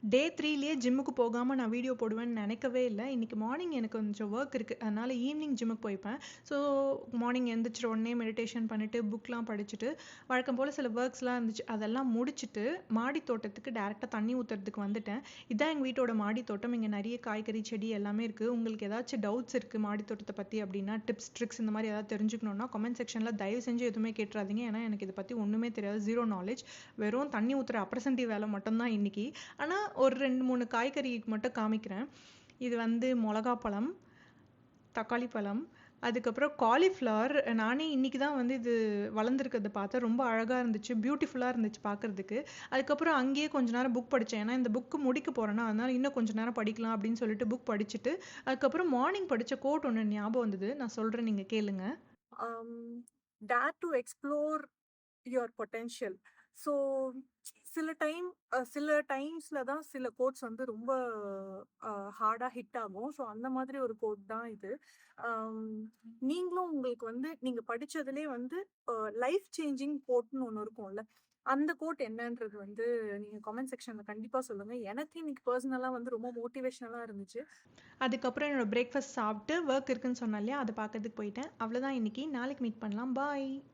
டே 3லயே ஜிம்முக்கு போகாம நான் வீடியோ போடுவேன்னு நினைக்கவே இல்ல. இன்னைக்கு மார்னிங் எனக்கு கொஞ்சம் வொர்க் இருக்கு. அதனால ஈவினிங் ஜிம்முக்கு போய்ப்பேன். ஸோ மார்னிங் எந்திரிச்ச உடனே மெடிடேஷன் பண்ணிட்டு, புக்லாம் படிச்சுட்டு, வழக்கம் போல சில வொர்க்ஸ்லாம் இருந்துச்சு. அதெல்லாம் முடிச்சுட்டு, மாடி தோட்டத்துக்கு டைரக்ட்டா தண்ணி ஊத்துறதுக்கு வந்துட்டேன். இதான் எங்க வீட்டோட மாடி தோட்டம். இங்க நெறைய காய்கறி, செடி எல்லாமே இருக்கு. உங்களுக்கு ஏதாச்சும் டவுட்ஸ் இருக்கு மாடி தோட்டத்த பத்தி அப்படின்னா, டிப்ஸ், ட்ரிக்ஸ் இந்த மாதிரி ஏதாவது தெரிஞ்சுக்கணும்னா கமெண்ட் செக்ஷன்ல தயவு செஞ்சு எதுவுமே கேட்டுறாதீங்க. ஏன்னா எனக்கு இத பத்தி ஒண்ணுமே தெரியாது. 0 நாலேட்ஜ். வெறும் தண்ணி ஊத்துற அப்ரசன்டிவ் வேலை மட்டும் தான் இன்னைக்கு. ஆனா ஒரு 2, 3 காய்கறி மட்டும் காமிக்கிறேன். இது வந்து மொளகாப்பழம், தக்காளி பழம், அதுக்கப்புறம் காலிஃப்ளவர். நானே இன்னைக்கு தான் வந்து இது வளர்ந்துருக்கிறத பார்த்தேன். ரொம்ப அழகா இருந்துச்சு. பியூட்டிஃபுல்லா இருந்துச்சு பார்க்கறதுக்கு. அதுக்கப்புறம் அங்கேயே கொஞ்ச நேரம் புக் படிச்சேன். ஏன்னா இந்த புக் முடிக்க போறேன்னா, அதனால இன்னும் கொஞ்ச நேரம் படிக்கலாம் அப்படின்னு சொல்லிட்டு புக் படிச்சுட்டு, அதுக்கப்புறம் மார்னிங் படிச்ச கோட் ஒண்ணு ஞாபகம் வந்தது. நான் சொல்றேன், நீங்க கேளுங்க. um, dare to explore your potential. So சில டைம்ஸ்ல தான் சில கோட்ஸ் வந்து ரொம்ப ஹார்டா ஹிட் ஆகும். ஸோ அந்த மாதிரி ஒரு கோட் தான் இது. ஆம், நீங்களும் உங்களுக்கு வந்து நீங்க படிச்சதுலயே வந்து லைஃப் சேஞ்சிங் கோட்னு ஒன்று இருக்கும்ல, அந்த கோட் என்னன்றது வந்து நீங்க கமெண்ட் செக்ஷன்ல கண்டிப்பா சொல்லுங்க. எனக்கு இன்னைக்கு பர்சனலா வந்து ரொம்ப மோட்டிவேஷனலா இருந்துச்சு. அதுக்கப்புறம் என்னோட பிரேக்ஃபாஸ்ட் சாப்பிட்டு ஒர்க் இருக்குன்னு சொன்னேன் இல்லையா, அதை பார்க்கறதுக்கு போயிட்டேன். அவ்வளோதான் இன்னைக்கு. நாளைக்கு மீட் பண்ணலாம். பாய்.